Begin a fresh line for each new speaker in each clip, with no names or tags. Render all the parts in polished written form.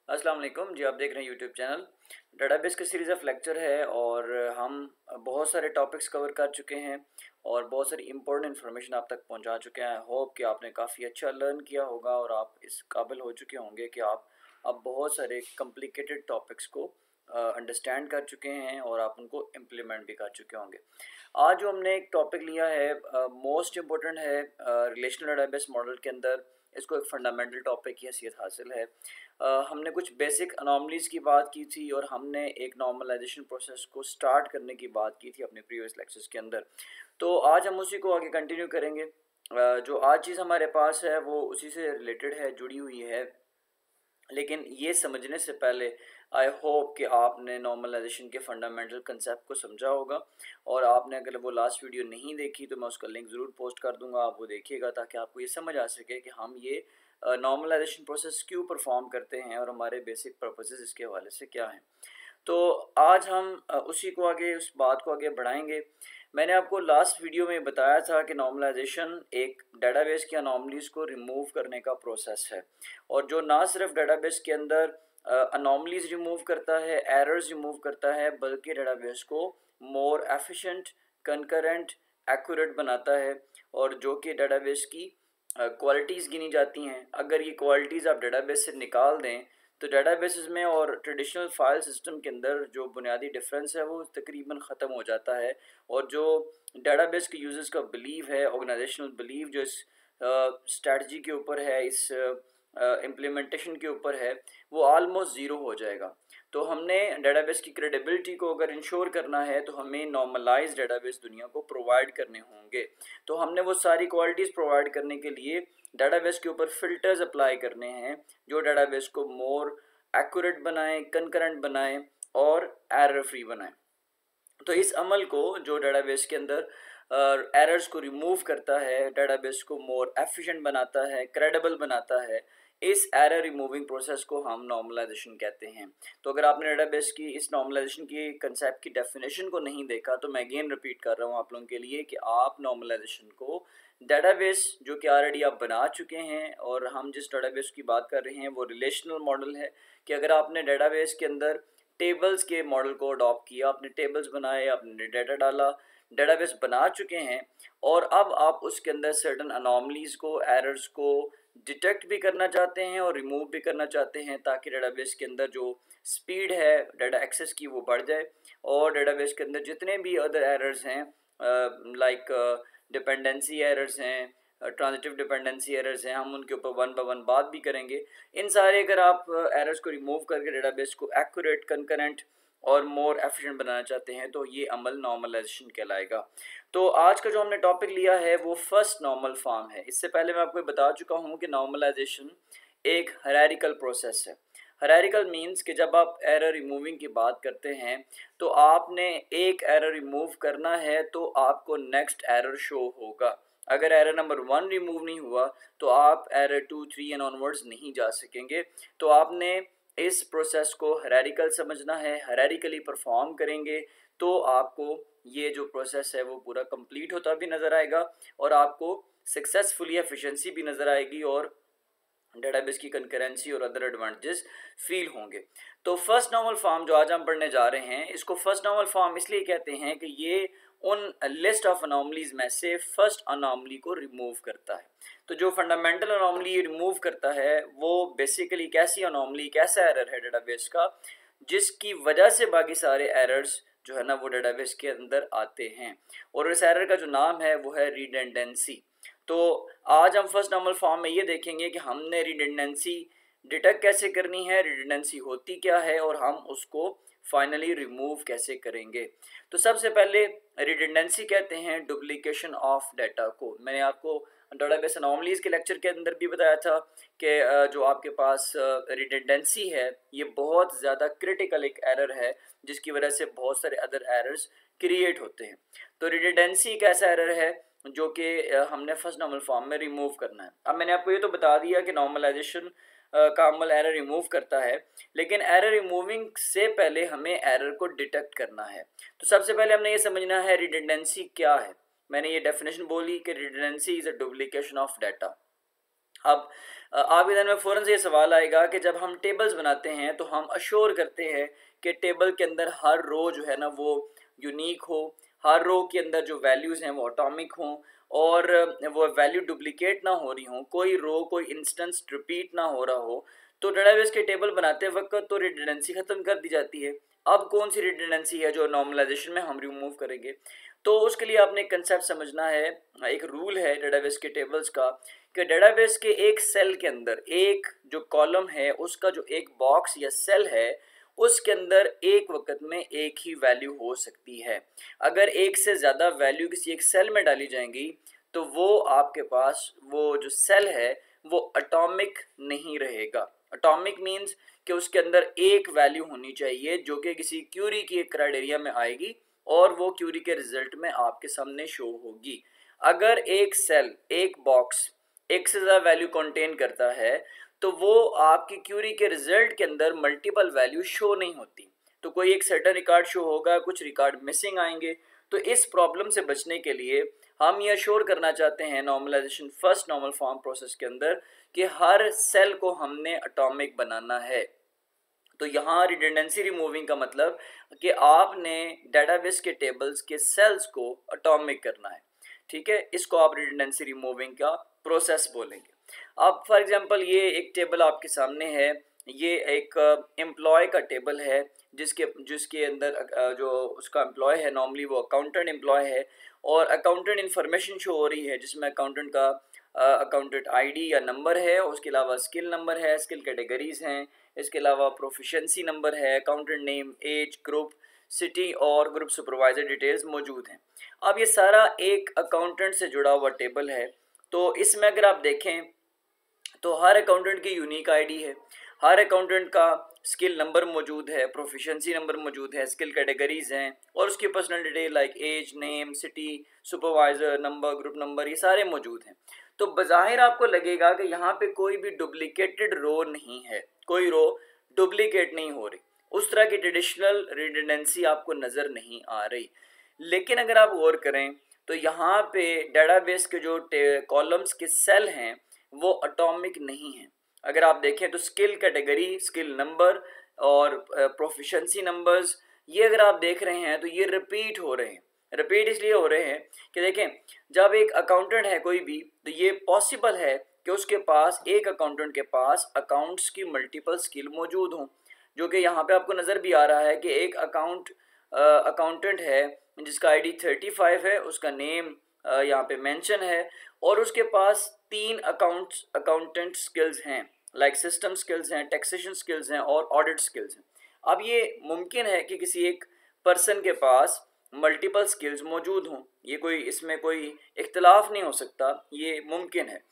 अस्सलाम वालेकुम जी। आप देख रहे हैं यूट्यूब चैनल। डेटाबेस की सीरीज़ ऑफ लेक्चर है और हम बहुत सारे टॉपिक्स कवर कर चुके हैं और बहुत सारी इंपॉर्टेंट इन्फॉर्मेशन आप तक पहुंचा चुके हैं। होप कि आपने काफ़ी अच्छा लर्न किया होगा और आप इस काबिल हो चुके होंगे कि आप अब बहुत सारे कॉम्प्लिकेटेड टॉपिक्स को अंडरस्टैंड कर चुके हैं और आप उनको इम्प्लीमेंट भी कर चुके होंगे। आज जो हमने एक टॉपिक लिया है मोस्ट इम्पोर्टेंट है रिलेशनल डेटाबेस मॉडल के अंदर। इसको एक फंडामेंटल टॉपिक की हैसियत हासिल है। हमने कुछ बेसिक अनोमलीज़ की बात की थी और हमने एक नॉर्मलाइजेशन प्रोसेस को स्टार्ट करने की बात की थी अपने प्रीवियस लेक्चर्स के अंदर। तो आज हम उसी को आगे कंटिन्यू करेंगे। जो आज चीज़ हमारे पास है वो उसी से रिलेटेड है, जुड़ी हुई है। लेकिन ये समझने से पहले आई होप कि आपने नॉर्मलाइजेशन के फंडामेंटल कंसेप्ट को समझा होगा। और आपने अगर वो लास्ट वीडियो नहीं देखी तो मैं उसका लिंक ज़रूर पोस्ट कर दूंगा, आप वो देखिएगा ताकि आपको ये समझ आ सके कि हम ये नॉर्मलाइजेशन प्रोसेस क्यों परफॉर्म करते हैं और हमारे बेसिक पर्पसेस इसके हवाले से क्या हैं। तो आज हम उसी को आगे उस बात को आगे बढ़ाएंगे। मैंने आपको लास्ट वीडियो में बताया था कि नॉर्मलाइजेशन एक डेटाबेस की अनोमलीज़ को रिमूव करने का प्रोसेस है और जो ना सिर्फ डेटाबेस के अंदर अनोमलीज़ रिमूव करता है, एरर्स रिमूव करता है, बल्कि डेटाबेस को मोर एफिशिएंट, कंकरेंट, एक्यूरेट बनाता है। और जो कि डेटाबेस की क्वालिटीज़ गिनी जाती हैं, अगर ये क्वालिटीज़ आप डेटाबेस से निकाल दें तो डेटाबेसेस में और ट्रेडिशनल फाइल सिस्टम के अंदर जो बुनियादी डिफरेंस है वो तकरीबन ख़त्म हो जाता है। और जो डेटाबेस के यूज़र्स का बिलीव है, ऑर्गेनाइजेशनल बिलीव जो इस स्ट्रेटजी के ऊपर है, इस इम्प्लीमेंटेशन के ऊपर है, वो आलमोस्ट ज़ीरो हो जाएगा। तो हमने डेटाबेस की क्रेडिबिलिटी को अगर इंश्योर करना है तो हमें नॉर्मलाइज डेटाबेस दुनिया को प्रोवाइड करने होंगे। तो हमने वो सारी क्वालिटीज़ प्रोवाइड करने के लिए डेटाबेस के ऊपर फ़िल्टर्स अप्लाई करने हैं जो डेटाबेस को मोर एक्यूरेट बनाएं, कंकरेंट बनाएं और एरर फ्री बनाएं। तो इस अमल को जो डेटाबेस के अंदर एरर्स को रिमूव करता है, डेटाबेस को मोर एफिशिएंट बनाता है, क्रेडिबल बनाता है, इस एरर रिमूविंग प्रोसेस को हम नॉर्मलाइजेशन कहते हैं। तो अगर आपने डेटाबेस की इस नॉर्मलाइजेशन की कंसेप्ट की डेफिनेशन को नहीं देखा तो मैं अगेन रिपीट कर रहा हूँ आप लोगों के लिए कि आप नॉर्मलाइजेशन को डेटाबेस जो कि ऑलरेडी आप बना चुके हैं, और हम जिस डेटाबेस की बात कर रहे हैं वो रिलेशनल मॉडल है कि अगर आपने डेटाबेस के अंदर टेबल्स के मॉडल को अडॉप्ट किया, आपने टेबल्स बनाए, आपने डेटा डाला, डेटाबेस बना चुके हैं और अब आप उसके अंदर सर्टन अनोमलीज़ को, एरर्स को डिटेक्ट भी करना चाहते हैं और रिमूव भी करना चाहते हैं ताकि डेटाबेस के अंदर जो स्पीड है डेटा एक्सेस की वो बढ़ जाए और डेटाबेस के अंदर जितने भी अदर एरर्स हैं लाइक डिपेंडेंसी एरर्स हैं, ट्रांजिटिव डिपेंडेंसी एरर्स हैं, हम उनके ऊपर वन बाय वन बात भी करेंगे। इन सारे अगर आप एरर्स को रिमूव करके डेटाबेस को एक्यूरेट, कंकरेंट और मोर एफिशिएंट बनाना चाहते हैं तो ये अमल नॉर्मलाइजेशन कहलाएगा। तो आज का जो हमने टॉपिक लिया है वो फर्स्ट नॉर्मल फॉर्म है। इससे पहले मैं आपको बता चुका हूँ कि नॉर्मलाइजेशन एक हायरार्किकल प्रोसेस है। हायरार्किकल मीन्स कि जब आप एरर रिमूविंग की बात करते हैं तो आपने एक एरर रिमूव करना है तो आपको नेक्स्ट एरर शो होगा। अगर एरर नंबर 1 रिमूव नहीं हुआ तो आप एरर 2, 3 एंड ऑनवर्ड्स नहीं जा सकेंगे। तो आपने इस प्रोसेस को हायरार्किकल समझना है, हायरार्किकली परफॉर्म करेंगे तो आपको ये जो प्रोसेस है वो पूरा कंप्लीट होता भी नज़र आएगा और आपको सक्सेसफुली एफिशिएंसी भी नज़र आएगी और डेटाबेस की कंकरेंसी और अदर एडवांटेजेस फील होंगे। तो फर्स्ट नॉर्मल फॉर्म जो आज हम पढ़ने जा रहे हैं, इसको फर्स्ट नॉर्मल फॉर्म इसलिए कहते हैं कि ये उन लिस्ट ऑफ अनोमलीज में से फर्स्ट अनोमली को रिमूव करता है। तो जो फंडामेंटल अनोमली रिमूव करता है वो बेसिकली कैसी अनोमली, कैसा एरर है डेटाबेस का जिसकी वजह से बाकी सारे एरर्स जो है ना वो डेटाबेस के अंदर आते हैं। और इस एरर का जो नाम है वो है रिडेंडेंसी। तो आज हम फर्स्ट नॉर्मल फॉर्म में ये देखेंगे कि हमने रिडेंडेंसी डिटेक्ट कैसे करनी है, रिडेंडेंसी होती क्या है और हम उसको फाइनली रिमूव कैसे करेंगे। तो सबसे पहले रिडेंडेंसी कहते हैं डुप्लीकेशन ऑफ डाटा को। मैंने आपको डेटाबेस अनोमलीज के लेक्चर के अंदर भी बताया था कि जो आपके पास रिडेंडेंसी है ये बहुत ज़्यादा क्रिटिकल एक एरर है जिसकी वजह से बहुत सारे अदर एरर्स क्रिएट होते हैं। तो रिडेंडेंसी एक ऐसा एरर है जो कि हमने फर्स्ट नॉर्मल फॉर्म में रिमूव करना है। अब मैंने आपको ये तो बता दिया कि नॉर्मलाइजेशन का अमल एरर रिमूव करता है, लेकिन एरर रिमूविंग से पहले हमें एरर को डिटेक्ट करना है। तो सबसे पहले हमने ये समझना है रिडेंडेंसी क्या है। मैंने ये डेफिनेशन बोली कि redundancy is a duplication of data. अब आपके ध्यान में फ़ौरन से ये सवाल आएगा कि जब हम टेबल्स बनाते हैं तो हम अश्योर करते हैं कि टेबल के अंदर हर रो जो है ना वो यूनिक हो, हर रो के अंदर जो वैल्यूज़ हैं वो एटॉमिक हों और वो वैल्यू डुप्लीकेट ना हो रही हों, कोई रो कोई इंस्टेंस रिपीट ना हो रहा हो। तो डेटाबेस के टेबल बनाते वक्त तो रिडंडेंसी ख़त्म कर दी जाती है। अब कौन सी रिडंडेंसी है जो नॉर्मलाइजेशन में हम रिमूव करेंगे? तो उसके लिए आपने एक कंसेप्ट समझना है, एक रूल है डेटाबेस के टेबल्स का कि डेटाबेस के एक सेल के अंदर एक जो कॉलम है उसका जो एक बॉक्स या सेल है उसके अंदर एक वक्त में एक ही वैल्यू हो सकती है। अगर एक से ज़्यादा वैल्यू किसी एक सेल में डाली जाएंगी तो वो आपके पास वो जो सेल है वो एटॉमिक नहीं रहेगा। एटॉमिक मीन्स कि उसके अंदर एक वैल्यू होनी चाहिए जो कि किसी क्यूरी की एक क्राइटेरिया में आएगी और वो क्यूरी के रिजल्ट में आपके सामने शो होगी। अगर एक सेल एक बॉक्स एक से ज़्यादा वैल्यू कंटेन करता है तो वो आपकी क्यूरी के रिजल्ट के अंदर मल्टीपल वैल्यू शो नहीं होती, तो कोई एक सर्टेन रिकॉर्ड शो होगा, कुछ रिकॉर्ड मिसिंग आएंगे। तो इस प्रॉब्लम से बचने के लिए हम ये अश्योर करना चाहते हैं normalisation first normal form process के अंदर कि हर सेल को हमने एटॉमिक बनाना है। तो यहाँ रिडंडेंसी रिमूविंग का मतलब कि आपने डेटाबेस के टेबल्स के सेल्स को एटॉमिक करना है। ठीक है, इसको आप रिडंडेंसी रिमूविंग का प्रोसेस बोलेंगे। अब फॉर एग्जांपल ये एक टेबल आपके सामने है, ये एक एम्प्लॉय का टेबल है जिसके जिसके अंदर जो उसका एम्प्लॉय है नॉर्मली वो अकाउंटेंट एम्प्लॉय है और अकाउंटेंट इन्फॉर्मेशन शो हो रही है जिसमें अकाउंटेंट का अकाउंटेंट आईडी या नंबर है, उसके अलावा स्किल नंबर है, स्किल कैटेगरीज हैं, इसके अलावा प्रोफिशिएंसी नंबर है, accountant name, age, group, city और ग्रुप सुपरवाइजर डिटेल्स मौजूद हैं। अब ये सारा एक अकाउंटेंट से जुड़ा हुआ टेबल है। तो इसमें अगर आप देखें तो हर अकाउंटेंट की यूनिक आईडी है, हर अकाउंटेंट का स्किल नंबर मौजूद है, प्रोफिशिएंसी नंबर मौजूद है, स्किल कैटेगरीज हैं और उसकी personal detail like age, name, city, supervisor number, group number, ये सारे मौजूद हैं। तो बज़ाहिर आपको लगेगा कि यहाँ पे कोई भी डुप्लीकेटेड रो नहीं है, कोई रो डुप्लीकेट नहीं हो रही, उस तरह की ट्रेडिशनल रिडंडेंसी आपको नज़र नहीं आ रही। लेकिन अगर आप गौर करें तो यहाँ पे डेटाबेस के जो कॉलम्स के सेल हैं वो एटॉमिक नहीं है। अगर आप देखें तो स्किल कैटेगरी, स्किल नंबर और प्रोफिशिएंसी नंबर्स, ये अगर आप देख रहे हैं तो ये रिपीट हो रहे हैं। रिपीट इसलिए हो रहे हैं कि देखें जब एक अकाउंटेंट है कोई भी तो ये पॉसिबल है कि उसके पास एक अकाउंटेंट के पास अकाउंट्स की मल्टीपल स्किल मौजूद हों, जो कि यहाँ पे आपको नज़र भी आ रहा है कि एक अकाउंटेंट है जिसका आईडी 35 है, उसका नेम यहाँ पे मेंशन है और उसके पास 3 अकाउंटेंट स्किल्स हैं, लाइक सिस्टम स्किल्स हैं, टैक्सेशन स्किल्स हैं और ऑडिट स्किल्स हैं। अब ये मुमकिन है कि किसी एक पर्सन के पास मल्टीपल स्किल्स मौजूद हों, ये कोई इसमें कोई इख्तलाफ नहीं हो सकता, ये मुमकिन है।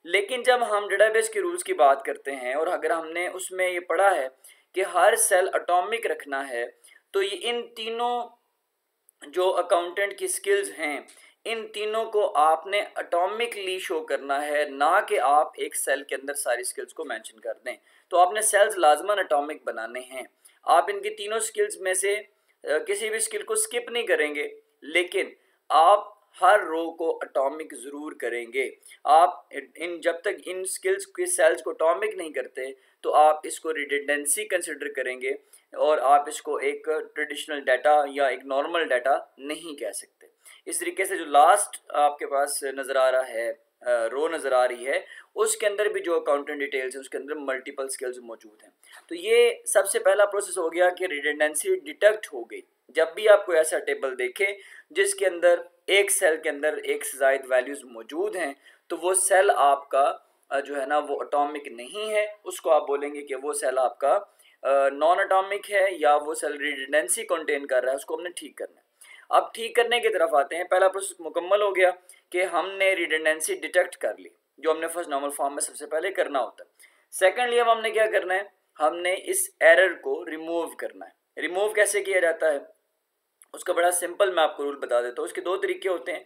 लेकिन जब हम डेटाबेस के रूल्स की बात करते हैं और अगर हमने उसमें ये पढ़ा है कि हर सेल एटॉमिक रखना है तो ये इन तीनों जो अकाउंटेंट की स्किल्स हैं इन तीनों को आपने एटॉमिकली शो करना है, ना कि आप एक सेल के अंदर सारी स्किल्स को मेंशन कर दें। तो आपने सेल्स लाजमन एटॉमिक बनाने हैं। आप इनकी तीनों स्किल्स में से किसी भी स्किल को स्किप नहीं करेंगे, लेकिन आप हर रो को एटॉमिक ज़रूर करेंगे। आप इन जब तक इन स्किल्स के सेल्स को एटॉमिक नहीं करते तो आप इसको रिडंडेंसी कंसिडर करेंगे और आप इसको एक ट्रेडिशनल डाटा या एक नॉर्मल डाटा नहीं कह सकते। इस तरीके से जो लास्ट आपके पास नज़र आ रहा है रो नज़र आ रही है उसके अंदर भी जो अकाउंटेंट डिटेल्स है उसके अंदर मल्टीपल स्किल्स मौजूद हैं। तो ये सबसे पहला प्रोसेस हो गया कि रिडंडेंसी डिटेक्ट हो गई। जब भी आप कोई ऐसा टेबल देखें जिसके अंदर एक सेल के अंदर एक से ज़ायद वैल्यूज़ मौजूद हैं तो वो सेल आपका जो है ना वो एटॉमिक नहीं है, उसको आप बोलेंगे कि वो सेल आपका नॉन एटॉमिक है या वो सेल रिडंडेंसी कंटेन कर रहा है, उसको हमने ठीक करना है। अब ठीक करने की तरफ आते हैं। पहला प्रोसेस मुकम्मल हो गया कि हमने रिडंडेंसी डिटेक्ट कर ली, जो हमने फर्स्ट नॉर्मल फॉर्म में सबसे पहले करना होता है। सेकेंडली अब हमने क्या करना है, हमने इस एरर को रिमूव करना है। रिमूव कैसे किया जाता है उसका बड़ा सिंपल मैं आपको रूल बता देता हूँ। उसके 2 तरीके होते हैं।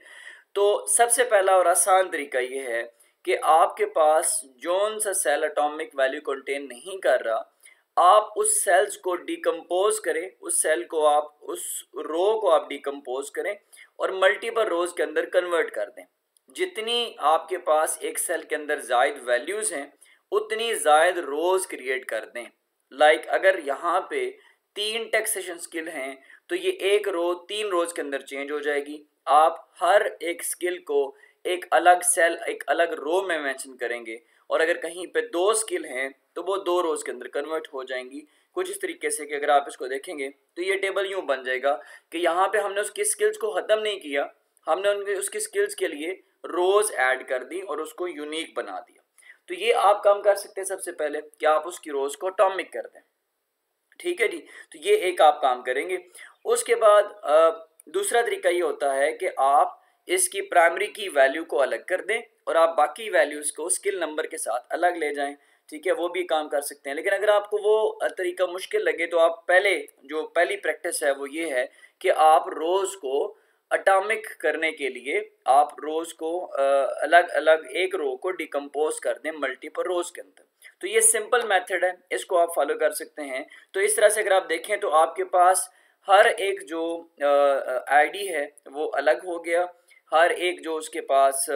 तो सबसे पहला और आसान तरीका ये है कि आपके पास जौन सा सेल एटॉमिक वैल्यू कंटेन नहीं कर रहा, आप उस सेल्स को डिकम्पोज करें, उस सेल को आप उस रो को आप डिकम्पोज करें और मल्टीपल रोज के अंदर कन्वर्ट कर दें। जितनी आपके पास एक सेल के अंदर जायद वैल्यूज़ हैं उतनी जायद रोज़ क्रिएट कर दें। लाइक अगर यहाँ पे 3 टैक्सेशन स्किल हैं तो ये एक रो 3 रोज़ के अंदर चेंज हो जाएगी। आप हर एक स्किल को एक अलग सेल एक अलग रो में मेंशन करेंगे, और अगर कहीं पे 2 स्किल हैं तो वो 2 रोज़ के अंदर कन्वर्ट हो जाएंगी। कुछ इस तरीके से कि अगर आप इसको देखेंगे तो ये टेबल यूँ बन जाएगा कि यहाँ पे हमने उसकी स्किल्स को ख़त्म नहीं किया, हमने उनके उसकी स्किल्स के लिए रोज़ ऐड कर दी और उसको यूनिक बना दिया। तो ये आप काम कर सकते हैं सबसे पहले कि आप उसकी रोज़ को एटॉमिक कर दें। ठीक है जी, तो ये एक आप काम करेंगे। उसके बाद दूसरा तरीका ये होता है कि आप इसकी प्राइमरी की वैल्यू को अलग कर दें और आप बाकी वैल्यूज़ को स्किल नंबर के साथ अलग ले जाएं। ठीक है, वो भी काम कर सकते हैं। लेकिन अगर आपको वो तरीका मुश्किल लगे तो आप पहली प्रैक्टिस है वो ये है कि आप रोज़ को अटामिक करने के लिए आप रोज़ को अलग अलग एक रो को डिकम्पोज कर दें मल्टीपल रोज़ के अंदर। तो ये सिंपल मेथड है, इसको आप फॉलो कर सकते हैं। तो इस तरह से अगर आप देखें तो आपके पास हर एक जो आईडी है वो अलग हो गया, हर एक जो उसके पास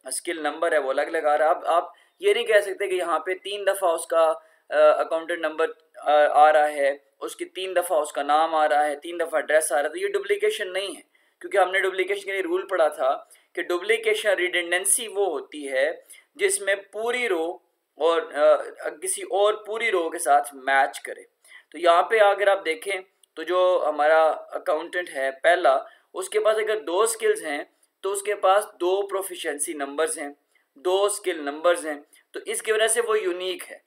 स्किल नंबर है वो अलग लगा रहा है। अब आप ये नहीं कह सकते कि यहाँ पे 3 दफ़ा उसका अकाउंटेंट नंबर आ रहा है, उसकी 3 दफ़ा उसका नाम आ रहा है, 3 दफ़ा एड्रेस आ रहा है, तो ये डुप्लीकेशन नहीं है। क्योंकि हमने डुप्लीकेशन के लिए रूल पढ़ा था कि डुप्लीकेशन रिडंडेंसी वो होती है जिसमें पूरी रो और किसी और पूरी रो के साथ मैच करे। तो यहाँ पे अगर आप देखें तो जो हमारा अकाउंटेंट है पहला, उसके पास अगर 2 स्किल्स हैं तो उसके पास 2 प्रोफिशिएंसी नंबर्स हैं, 2 स्किल नंबर्स हैं, तो इसकी वजह से वो यूनिक है।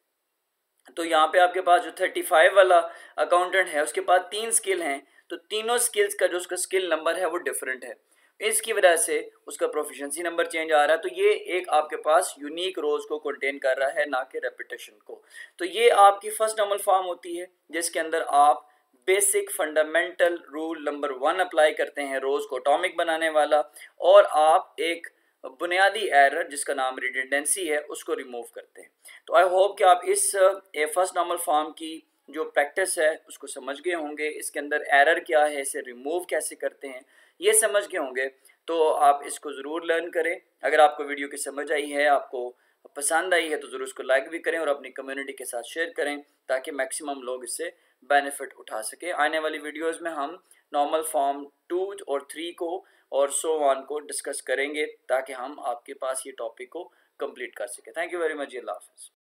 तो यहाँ पे आपके पास जो 35 वाला अकाउंटेंट है उसके पास 3 स्किल हैं, तो तीनों स्किल्स का जो उसका स्किल नंबर है वो डिफरेंट है। इसकी वजह से उसका प्रोफिशिएंसी नंबर चेंज आ रहा है। तो ये एक आपके पास यूनिक रोज को कंटेन कर रहा है, ना कि रेपिटेशन को। तो ये आपकी फर्स्ट नॉर्मल फॉर्म होती है जिसके अंदर आप basic fundamental rule number 1 apply करते हैं रोज को एटॉमिक बनाने वाला, और आप एक बुनियादी एरर जिसका नाम रिडंडेंसी है उसको रिमूव करते हैं। तो आई होप कि आप इस फर्स्ट नॉर्मल फॉर्म की जो प्रैक्टिस है उसको समझ गए होंगे, इसके अंदर एरर क्या है, इसे रिमूव कैसे करते हैं ये समझ गए होंगे। तो आप इसको ज़रूर लर्न करें। अगर आपको वीडियो की समझ आई है, आपको पसंद आई है, तो ज़रूर इसको लाइक भी करें और अपनी कम्युनिटी के साथ शेयर करें ताकि मैक्सिमम लोग इससे बेनिफिट उठा सकें। आने वाली वीडियोस में हम नॉर्मल फॉर्म 2 और 3 को और सो ऑन को डिस्कस करेंगे ताकि हम आपके पास ये टॉपिक को कंप्लीट कर सकें। Thank you very much. अल्लाह हाफ़िज़।